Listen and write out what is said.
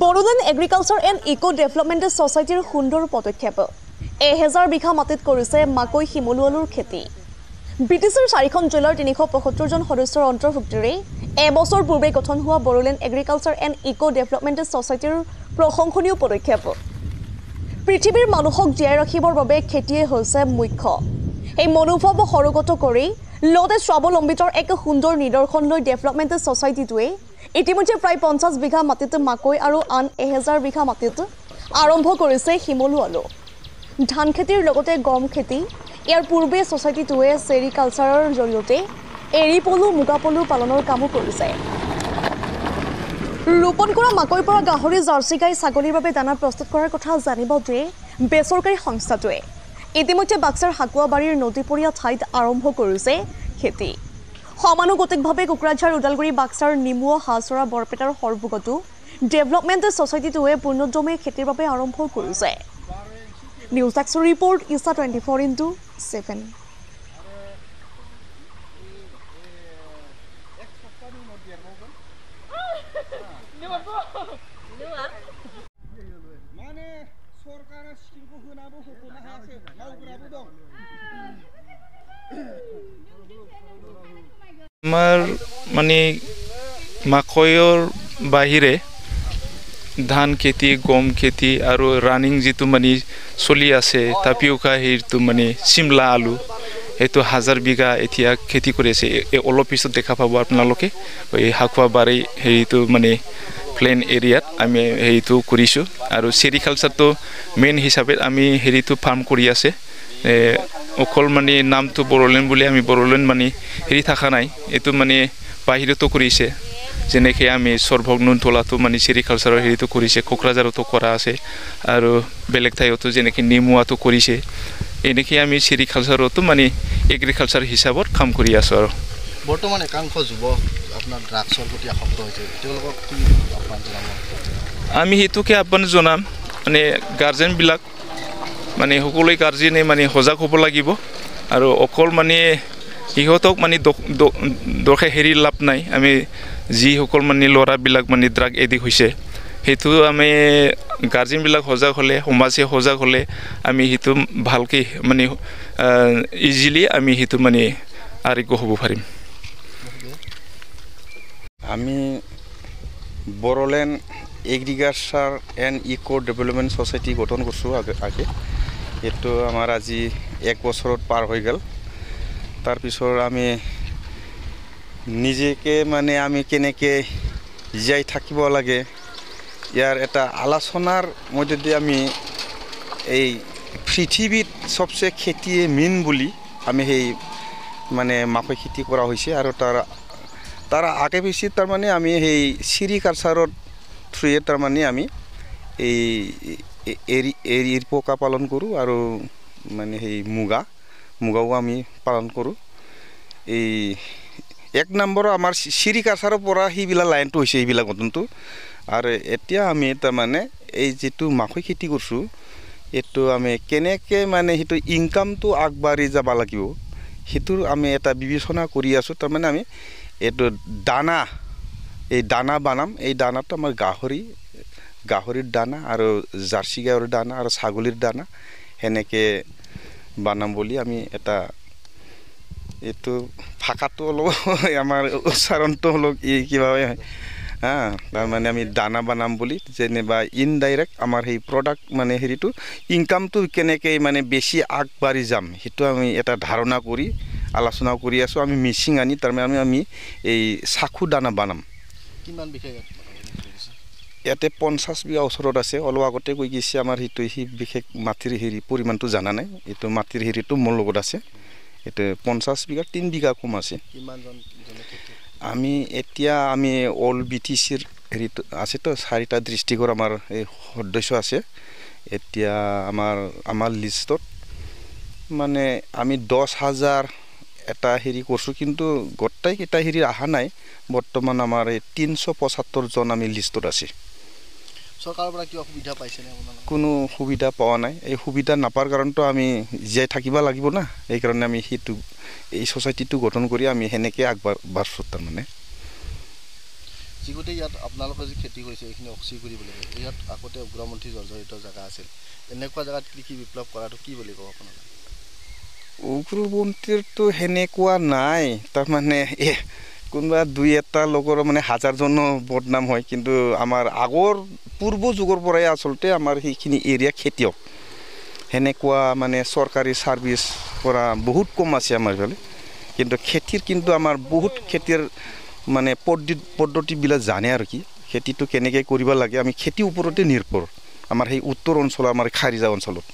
Bodoland agriculture and eco development ছ'চাইটিৰ সুন্দৰ পদক্ষেপ 1000 বিঘা মাটিত কৰিছে মাকৈ শিমলু আলুৰ খেতি বিটিচিৰ 4খন জিলাৰ 375 জন সদস্যৰ অন্তৰ্ভুক্তিৰে এবছৰ পূৰ্বে গঠন হোৱা Bodoland agriculture and eco development ছ'চাইটিৰ প্ৰশংসনীয় পদক্ষেপ পৃথিৱীৰ মানুহক জীয়াই ৰাখিবৰ বাবে খেতিয়ে হৈছে মুখ্য এই মনোভাৱ সৰুগত কৰি লগতে স্বাৱলম্বিতাৰ এক সুন্দৰ নিদৰ্শন লৈ ডেভেলপমেণ্ট ছ'চাইটিটোৱে ইতিমধ্যে প্ৰায় 50 বিঘা মাটিত মাকৈ আৰু আন 1000 বিঘা মাটিত আৰম্ভ কৰিছে শিমলু আলু ধান খেতিৰ লগতে গম খেতি ইয়াৰ পূৰ্বে ছ'চাইটিটোৱে চেৰিকালচাৰৰ জৰিয়তে এৰি পলু মুগা পলু পালনৰ কামো কৰিছে ৰোপণ কৰা মাকৈৰ পৰা গাহৰি জাৰ্চি গাই ছাগলীৰ বাবে দানা প্ৰস্তুত কৰাৰ কথা জানিব দিয়ে বেচৰকাৰী সংস্থাটোৱে ইতিমধ্যে বাক্সাৰ হাকুৱাবাৰীৰ নদীপৰীয়া ঠাইত আৰম্ভ কৰিছে খেতি সমানুগতিকভাৱে কোকৰাঝাৰ উদালগুৰি বাক্সাৰ নিমুৱা হাজৰা বৰপেটাৰ সৰ্বগতো ডেভেলপমেণ্ট ছ'চাইটিটোৱে পূৰ্ণোদ্যমে খেতিৰ বাবে আৰম্ভ কৰিছে নিউজ ডেস্ক ৰিপৰ্ট ইছা 24x7 আমাৰ মানে মাকৈৰ বাহিৰে ধান খেতি গম খেতি আৰু ৰানিং যেটো মানে চলি আছে টাপিওকা হেৰিটো মানে চিমলা আলু এইটো 1000 বিঘা এতিয়া খেতি কৰি আছে অলপ পিছত দেখা পাব আপোনালোকে এই হাকুৱাবাৰী হেৰিটো মানে প্লেন এৰিয়াত আমি হেৰিটো কৰিছোঁ আৰু চেৰিকালচাৰটো মেইন হিচাপে আমি হেৰিটো ফাৰ্ম কৰি আছে অকল মানে নামটো বড়োলেণ্ড বুলি আমি বড়োলেণ্ড মানে হেৰি থকা নাই এইটো মানে বাহিৰতো কৰিছে যেনেকৈ আমি সৰ্বক নুনতলাটো মানে চেৰিকালচাৰৰ হেৰিটো কৰিছে কোকৰাঝাৰতো কৰা আছে আৰু বেলেগ ঠাইতো যেনেকৈ নিমুৱাটো কৰিছে এনেকৈ আমি চেৰিকালচাৰতো মানে এগ্ৰিকালচাৰ হিচাপত কাম কৰি আছোঁ আৰু বৰ্তমান একাংশ যুৱক আপোনাৰ ড্ৰাগছৰ প্ৰতি আসক্ত হৈছে তেওঁলোকক কি আহ্বান জনাব আমি সেইটোকে আহ্বান জনাম মানে গাৰ্জেনবিলাক মানে সকলোৱে গাৰ্জেনে মানে সজাগ হ'ব লাগিব আৰু অকল মানে ইহঁতক মানে দৰকাৰ হেৰি লাভ নাই আমি যিসকল মানে ল'ৰাবিলাক মানে ড্ৰাগ এডিক্ট হৈছে সেইটো আমি গাৰ্জেনবিলাক সজাগ হ'লে সমাজে সজাগ হ'লে আমি সেইটো ভালকৈ মানে ইজিলি আমি সেইটো মানে আৰোগ্য হ'ব পাৰিম আমি Bodoland agriculture and eco development society গঠন কৰিছোঁ আগে এইটো আমাৰ আজি 1 বছৰত পাৰ হৈ গ'ল তাৰপিছত আমি নিজকে মানে আমি কেনেকৈ জীয়াই থাকিব লাগে ইয়াৰ এটা আলোচনাৰ মধ্যে আমি এই পৃথিৱীত সবচে খেতিয়ে মেইন বুলি আমি সেই মানে মাকৈ খেতি কৰা হৈছে আৰু তাৰ আগে পিছে তাৰমানে আমি সেই চেৰিকালচাৰৰ থ্ৰুয়ে তাৰমানে আমি এই এৰিৰ পোকা পালন কৰোঁ আৰু মানে সেই মুগাও আমি পালন কৰোঁ এই 1 নম্বৰ আমাৰ চেৰিকালচাৰৰ পৰা সেইবিলাক লাইনটো হৈছে এইবিলাক নতুনটো আৰু এতিয়া আমি তাৰমানে এই যেটো মাকৈ খেতি কৰিছোঁ এইটো আমি কেনেকৈ মানে সেইটো ইনকামটো আগবাঢ়ি যাব লাগিব সেইটো আমি এটা বিবেচনা কৰি আছোঁ তাৰমানে আমি এইটো দানা বানাম এই দানাটো আমাৰ গাহৰিৰ দানা আৰু জাৰ্চি গাইৰ দানা আৰু ছাগলীৰ দানা সেনেকৈ বানাম বুলি আমি এটা এইটো ভাষাটো অলপ আমাৰ উচ্চাৰণটো অলপ কিবা হয় তাৰমানে আমি দানা বানাম বুলি যেনিবা ইনডাইৰেক্ট আমাৰ সেই প্ৰডাক্ট মানে হেৰিটো ইনকামটো কেনেকৈ মানে বেছি আগবাঢ়ি যাম সেইটো আমি এটা ধাৰণা কৰি আলোচনা কৰি আছোঁ আমি মিচিং আনি তাৰমানে আমি এই চাকু দানা বানাম কিমান বিশেষ ইয়াতে 50 বিঘা ওচৰত আছে অলপ আগতে কৈ গৈছে আমাৰ সেইটো সেই বিশেষ মাটিৰ হেৰি পৰিমাণটো জানা নাই এইটো মাটিৰ হেৰিটো মোৰ লগত আছে এইটো 50 বিঘা 3 বিঘা কম আছে আমি এতিয়া আমি অল বিটিচিৰ হেৰিটো আছে তো 4টা ডিষ্ট্ৰিক্টৰ আমাৰ এই সদস্য আছে এতিয়া আমাৰ লিষ্টত মানে আমি 10,000 এটা হেৰি কৰিছোঁ কিন্তু গোটেইকেইটা হেৰি অহা নাই বৰ্তমান আমাৰ এই 375 জন আমি লিষ্টত আছে চৰকাৰৰ পৰা কি সুবিধা পাইছে নে আপোনালোকে কোনো সুবিধা পোৱা নাই এই সুবিধা নাপাৰ কাৰণটো আমি জীয়াই থাকিব লাগিব না এই কাৰণে আমি সেইটো এই ছ'চাইটিটো গঠন কৰি আমি সেনেকৈ আগবাঢ়িছোঁ তাৰমানে যিগতে ইয়াত আপোনালোকে যি খেতি কৰিছে এইখিনি অক্সি কৰিব লাগে ইয়াত আগতে উগ্ৰপন্থী জৰ্জৰিত জেগা আছিল এনেকুৱা জেগাত কৃষি বিপ্লৱ কৰাটো কি বুলি ক'ব আপোনালোকে উগ্ৰপন্থীৰতো সেনেকুৱা নাই তাৰমানে কোনোবা দুই এটা লগৰ মানে হাজাৰজনো বদনাম হয় কিন্তু আমাৰ আগৰ পূৰ্ব যুগৰ পৰাই আচলতে আমাৰ সেইখিনি এৰিয়া খেতিয়ক সেনেকুৱা মানে চৰকাৰী ছাৰ্ভিচ কৰা বহুত কম আছে আমাৰ ফালে কিন্তু খেতিৰ কিন্তু আমাৰ বহুত খেতিৰ মানে পদ্ধতিবিলাক জানে আৰু কি খেতিটো কেনেকৈ কৰিব লাগে আমি খেতিৰ ওপৰতে নিৰ্ভৰ আমাৰ সেই উত্তৰ অঞ্চল আমাৰ খাৰিজা অঞ্চলত